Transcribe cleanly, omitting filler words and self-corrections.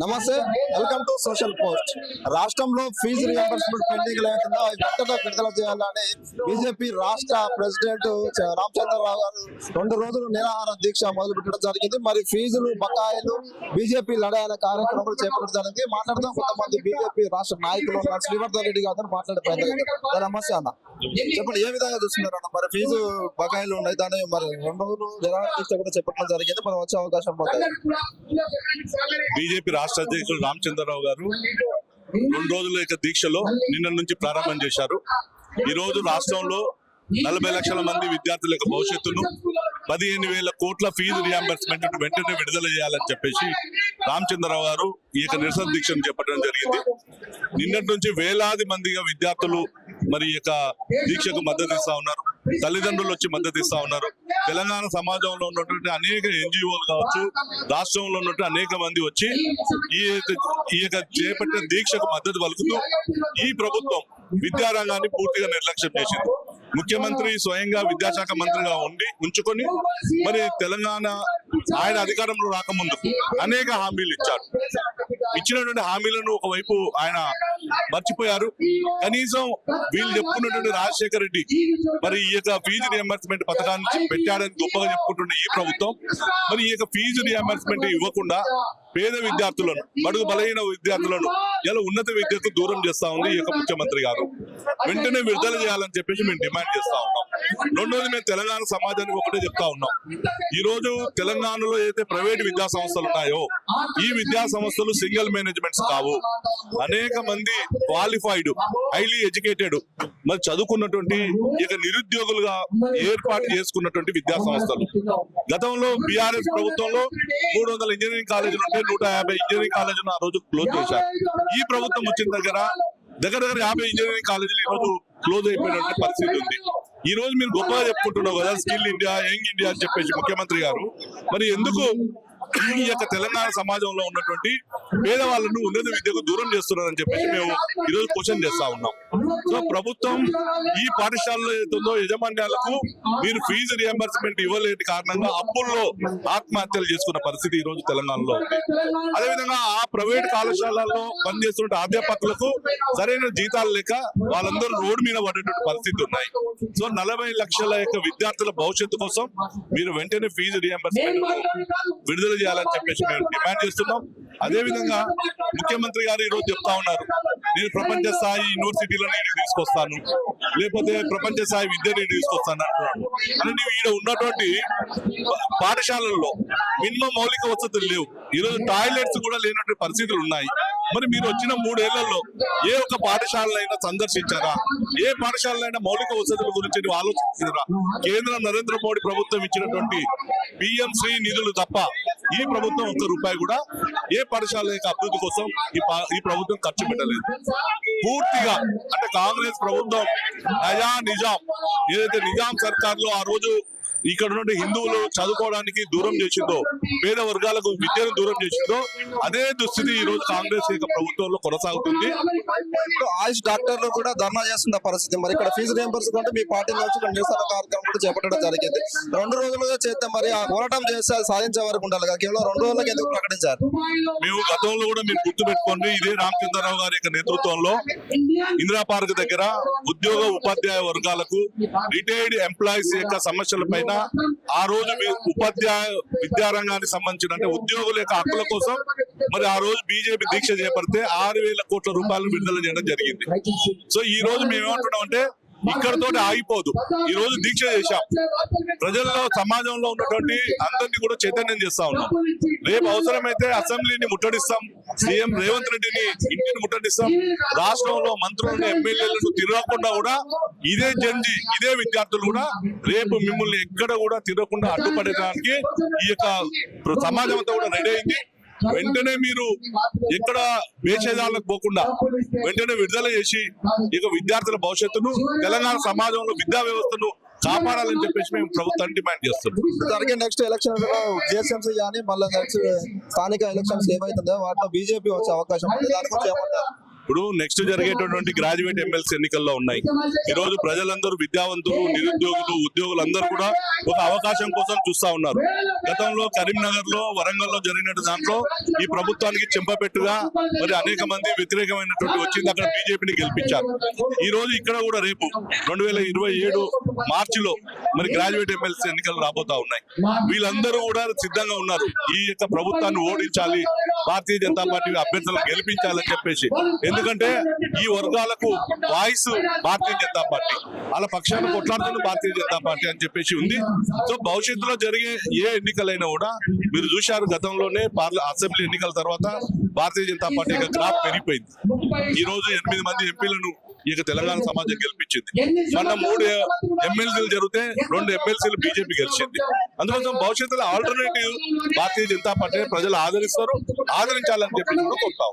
నమస్తే, welcome to social post. రాష్ట్రంలో fee reimbursement pending లేకుండా వెంటనే విడుదల చేయాలని బీజేపీ రాష్ట్ర ప్రెసిడెంట్ రామచంద్రరావు గారు 2 రోజులు నిరాహార దీక్ష మొదలు పెట్టడం జరిగింది. మరి ఫీజులు బకాయిలు బీజేపీ లడాయిల కార్యక్రమాలు చేపట్టడం జరిగింది. మాట్లాడదాం, కొంతమంది బీజేపీ రాష్ట్ర నాయకులు ఉన్నారు. శ్రీవర్ధన్ రెడ్డి గారు మాట్లాడే ప్రయత్నం. నమస్తే అన్న, చెప్పండి, ఏ విధంగా చూస్తున్నారు అన్న? మరి ఫీజు బకాయిలు ఉన్నాయి, దాన్ని మరి 2 రోజులు నిరాహార దీక్ష కూడా చెప్పడం జరిగింది. మరి వచ్చే అవకాశం పోతుంది. బీజేపీ రాష్ట్ర అధ్యక్షులు రామచంద్రరావు గారు 2 రోజుల దీక్షలో నిన్న నుంచి ప్రారంభం చేశారు. ఈ రోజు రాష్ట్రంలో 40 లక్షల మంది విద్యార్థుల యొక్క భవిష్యత్తును 15,000 కోట్ల ఫీజు రియంబర్స్మెంట్ వెంటనే విడుదల చేయాలని చెప్పేసి రామచంద్రరావు గారు ఈ యొక్క నిరసన దీక్షను చేపట్టడం జరిగింది. నిన్నటి నుంచి వేలాది మందిగా విద్యార్థులు మరి ఈ యొక్క దీక్షకు మద్దతు ఇస్తా ఉన్నారు. తల్లిదండ్రులు వచ్చి మద్దతు ఇస్తా ఉన్నారు. తెలంగాణ సమాజంలో ఉన్నటువంటి అనేక ఎన్జిఓలు కావచ్చు, రాష్ట్రంలో ఉన్నటువంటి అనేక మంది వచ్చి ఈ యొక్క చేపట్టిన దీక్షకు మద్దతు పలుకుతూ ఈ ప్రభుత్వం విద్యారంగాన్ని పూర్తిగా నిర్లక్ష్యం చేసింది. ముఖ్యమంత్రి స్వయంగా విద్యాశాఖ మంత్రిగా ఉంచుకొని మరి తెలంగాణ ఆయన అధికారంలో రాకముందు అనేక హామీలు ఇచ్చారు. ఇచ్చినటువంటి హామీలను ఒకవైపు ఆయన మర్చిపోయారు. కనీసం వీళ్ళు చెప్పుకున్నటువంటి రాజశేఖర రెడ్డి మరి ఈ యొక్క ఫీజు రియంబర్స్మెంట్ పథకాన్ని పెట్టాడని గొప్పగా చెప్పుకుంటున్న ఈ ప్రభుత్వం మరి ఈ యొక్క ఫీజు రియంబర్స్మెంట్ ఇవ్వకుండా పేద విద్యార్థులను, బడుగు బలహీన విద్యార్థులను ఇలా ఉన్నత విద్యకు దూరం చేస్తా ఉంది ఈ యొక్క ముఖ్యమంత్రి గారు. వెంటనే విడుదల చేయాలని చెప్పేసి మేము డిమాండ్ చేస్తా ఉన్నాం. రెండోది, మేము తెలంగాణ సమాజానికి ఒకటే చెప్తా ఉన్నాం. ఈ రోజు తెలంగాణలో ఏదైతే ప్రైవేట్ విద్యా సంస్థలు ఉన్నాయో ఈ విద్యా సంస్థలు సింగిల్ మేనేజ్మెంట్స్ కావు. అనేక మంది క్వాలిఫైడ్, హైలీ ఎడ్యుకేటెడ్, మరి చదువుకున్నటువంటి ఇక నిరుద్యోగులుగా ఏర్పాటు చేసుకున్నటువంటి విద్యా సంస్థలు. గతంలో బీఆర్ఎస్ ప్రభుత్వంలో 300 ఇంజనీరింగ్ కాలేజీలు ఉంటే 150 ఇంజనీరింగ్ కాలేజీలు ఆ రోజు క్లోజ్ చేశారు. ఈ ప్రభుత్వం వచ్చిన దగ్గర 50 ఇంజనీరింగ్ కాలేజీలు ఈ రోజు క్లోజ్ అయిపోయినటువంటి పరిస్థితి ఉంది. ఈ రోజు మీరు గొప్పగా చెప్పుకుంటున్నావు కదా స్కిల్ ఇండియా, యంగ్ ఇండియా అని చెప్పేసి ముఖ్యమంత్రి గారు. మరి ఎందుకు ఈ యొక్క తెలంగాణ సమాజంలో ఉన్నటువంటి పేదవాళ్ళను ఉన్నత విద్యకు దూరం చేస్తున్నారని చెప్పేసి మేము ఈ రోజు క్వశ్చన్ చేస్తా ఉన్నాం. సో ప్రభుత్వం ఈ పాఠశాలలో ఏదైతుందో యాజమాన్యాలకు మీరు ఫీజు రియంబర్స్మెంట్ ఇవ్వలేని కారణంగా అప్పుల్లో ఆత్మహత్యలు చేసుకున్న పరిస్థితి ఈ రోజు తెలంగాణలో ఉంది. అదేవిధంగా ఆ ప్రైవేట్ కళాశాలల్లో పనిచేస్తున్న అధ్యాపకులకు సరైన జీతాలు లేక వాళ్ళందరూ రోడ్డు మీద పడేటువంటి పరిస్థితి ఉన్నాయి. సో 40 లక్షల యొక్క విద్యార్థుల భవిష్యత్తు కోసం మీరు వెంటనే ఫీజు రియంబర్స్మెంట్ విడుదల చేయాలని చెప్పేసి మేము డిమాండ్ చేస్తున్నాం. అదే విధంగా ముఖ్యమంత్రి గారు ఈ రోజు చెప్తా ఉన్నారు, నేను ప్రపంచ స్థాయి యూనివర్సిటీలను నేను తీసుకొస్తాను, లేకపోతే ప్రపంచ స్థాయి విద్యను తీసుకొస్తాను అంటున్నాను. అంటే ఈడ ఉన్నటువంటి పాఠశాలల్లో మినిమం మౌలిక వసతులు లేవు. ఈరోజు టాయిలెట్స్ కూడా లేనటువంటి పరిస్థితులు ఉన్నాయి. మరి మీరు వచ్చిన 3 ఏళ్లలో ఏ ఒక్క పాఠశాలైనా సందర్శించారా? ఏ పాఠశాలైనా మౌలిక వసతుల గురించి ఆలోచించారా? కేంద్రం నరేంద్ర మోడీ ప్రభుత్వం ఇచ్చినటువంటి పిఎంశ్రీ నిధులు తప్ప ఈ ప్రభుత్వం 1 రూపాయి కూడా ఏ పాఠశాల యొక్క అభివృద్ధి కోసం ఈ ప్రభుత్వం ఖర్చు పెట్టలేదు. పూర్తిగా అంటే కాంగ్రెస్ ప్రభుత్వం నయా నిజాం, ఏదైతే నిజాం సర్కార్ లో ఆ రోజు ఇక్కడ నుండి హిందువులు చదువుకోవడానికి దూరం చేసిందో, పేద వర్గాలకు విద్యను దూరం చేసిందో, అదే దుస్థితి ఈ రోజు కాంగ్రెస్ యొక్క ప్రభుత్వంలో కొనసాగుతుంది. ఆయుష్ డాక్టర్లు కూడా ధర్నా చేస్తున్న పరిస్థితి. మరి ఇక్కడ ఫీజు రియంబర్స్మెంట్ మీ పార్టీ నుంచి నిరసన కార్యక్రమం కూడా చేపట్టడం జరిగింది. 2 రోజులుగా చేస్తే మరి ఆ పోరాటం చేస్తే సాధించే వరకు ఉండాలి కదా, కేవలం 2 రోజులకు ఎందుకు ప్రకటించారు? మేము గతంలో కూడా మీరు గుర్తు పెట్టుకోండి, ఇదే రామచంద్రరావు గారి యొక్క నేతృత్వంలో ఇందిరా పార్క్ దగ్గర ఉద్యోగ ఉపాధ్యాయ వర్గాలకు, రిటైర్డ్ ఎంప్లాయీస్ యొక్క సమస్యలపై ఆ రోజు ఉపాధ్యాయ విద్యారంగానికి సంబంధించిన అంటే ఉద్యోగుల యొక్క హక్కుల కోసం మరి ఆ రోజు బీజేపీ దీక్ష చేపడితే 6,000 కోట్ల రూపాయలు విడుదల చేయడం జరిగింది. సో ఈ రోజు మేము ఏమంటున్నాం అంటే ఇక్కడతో ఆగిపోదు. ఈ రోజు దీక్ష చేశాం, ప్రజల్లో సమాజంలో ఉన్నటువంటి అందరినీ కూడా చైతన్యం చేస్తా ఉన్నాం. రేపు అవసరమైతే అసెంబ్లీని ముట్టడిస్తాం, సీఎం రేవంత్ రెడ్డిని ఇంటిని ముట్టడిస్తాం, రాష్ట్రంలో మంత్రులను ఎమ్మెల్యేలను తిరగకుండా కూడా ఇదే జంజి ఇదే విద్యార్థులు కూడా రేపు మిమ్మల్ని ఎక్కడ కూడా తిరగకుండా అడ్డుపడడానికి ఈ యొక్క సమాజం అంతా కూడా రెడీ అయింది. వెంటనే మీరు ఎక్కడ వేషధాలకు పోకుండా వెంటనే విడుదల చేసి ఇక విద్యార్థుల భవిష్యత్తును, తెలంగాణ సమాజంలో విద్యా వ్యవస్థను కాపాడాలని చెప్పేసి మేము ప్రభుత్వాన్ని డిమాండ్ చేస్తున్నాం. జరిగే నెక్స్ట్ ఎలక్షన్ జిహెచ్ఎంసీ కానీ మళ్ళీ నెక్స్ట్ స్థానిక ఎలక్షన్స్ ఏమైతుందో వాటిలో బీజేపీ వచ్చే అవకాశం ఉంది. దాని గురించి ఏమంటారు? ఇప్పుడు నెక్స్ట్ జరిగేటటువంటి గ్రాడ్యుయేట్ ఎమ్మెల్సీ ఎన్నికల్లో ఉన్నాయి. ఈ రోజు ప్రజలందరూ విద్యావంతులు, నిరుద్యోగులు, ఉద్యోగులు అందరూ కూడా ఒక అవకాశం కోసం చూస్తా ఉన్నారు. గతంలో కరీంనగర్ లో, వరంగల్ లో జరిగిన దాంట్లో ఈ ప్రభుత్వానికి చెంపపెట్టుగా మరి అనేక మంది వ్యతిరేకమైనటువంటి వచ్చింది, అక్కడ బీజేపీని గెలిపించారు. ఈ రోజు ఇక్కడ కూడా రేపు 2027 మార్చిలో మరి గ్రాడ్యుయేట్ ఎమ్మెల్సీ ఎన్నికలు రాబోతా ఉన్నాయి. వీళ్ళందరూ కూడా సిద్ధంగా ఉన్నారు ఈ యొక్క ప్రభుత్వాన్ని ఓడించాలి, భారతీయ జనతా పార్టీ అభ్యర్థులను గెలిపించాలని చెప్పేసి. ఎందుకంటే ఈ వర్గాలకు వాయిస్ భారతీయ జనతా పార్టీ, వాళ్ళ పక్షాన్ని కొట్లాడుతున్న భారతీయ జనతా పార్టీ అని చెప్పేసి ఉంది. సో భవిష్యత్తులో జరిగే ఏ ఎన్నికలైనా కూడా మీరు చూశారు, గతంలోనే అసెంబ్లీ ఎన్నికల తర్వాత భారతీయ జనతా పార్టీ యొక్క గ్రాఫ్ పెరిగిపోయింది. ఈ రోజు 8 మంది ఎంపీలను ఈ తెలంగాణ సమాజం గెలిపించింది. మొన్న 3 ఎమ్మెల్సీలు జరిగితే 2 ఎమ్మెల్సీలు బీజేపీ గెలిచింది. అందుకోసం భవిష్యత్తులో ఆల్టర్నేటివ్ భారతీయ జనతా పార్టీని ప్రజలు ఆదరిస్తారు, ఆదరించాలని చెప్పి కూడా కోరుతాం.